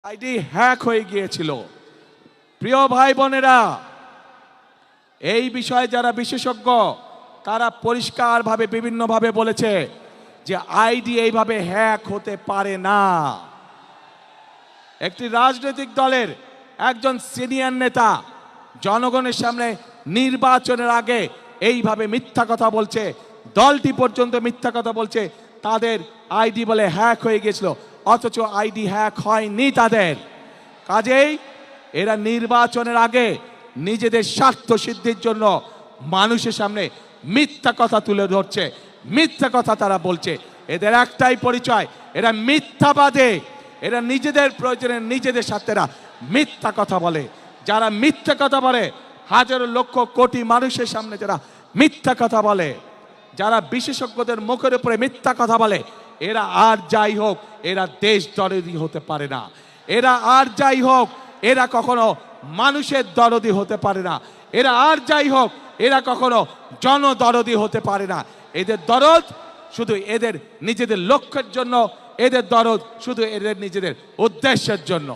ID hack হয়ে গিয়েছিল। প্রিয় ভাই বোনেরা, এই বিষয়ে যারা বিশেষজ্ঞ তারা পরিষ্কারভাবে বিভিন্নভাবে বলেছে যে আইডি এইভাবে হ্যাক হতে পারে না। একটি রাজনৈতিক দলের একজন সিনিয়র নেতা জনগণের সামনে নির্বাচনের আগে এইভাবে মিথ্যা কথা বলছে, দলটি পর্যন্ত মিথ্যা কথা বলছে তাদের আইডি বলে হ্যাক হয়ে গিয়েছিল, অথচ আইডি হ্যাক হয়নি তাদের। কাজেই এরা নির্বাচনের আগে নিজেদের স্বার্থ সিদ্ধির জন্য মানুষের সামনে মিথ্যা কথা তুলে ধরছে, মিথ্যা কথা তারা বলছে। এদের একটাই পরিচয়, এরা মিথ্যাবাদী। এরা নিজেদের প্রয়োজনে নিজেদের স্বার্থে মিথ্যা কথা বলে। যারা মিথ্যা কথা বলে, হাজারো লক্ষ কোটি মানুষের সামনে যারা মিথ্যা কথা বলে, যারা বিশেষজ্ঞদের মুখের উপরে মিথ্যা কথা বলে, এরা আর যাই হোক এরা দেশ দরদি হতে পারে না। এরা আর যাই হোক এরা কখনো মানুষের দরদি হতে পারে না। এরা আর যাই হোক এরা কখনো জনদরদি হতে পারে না। এদের দরদ শুধু এদের নিজেদের লক্ষ্যের জন্য, এদের দরদ শুধু এদের নিজেদের উদ্দেশ্যের জন্য।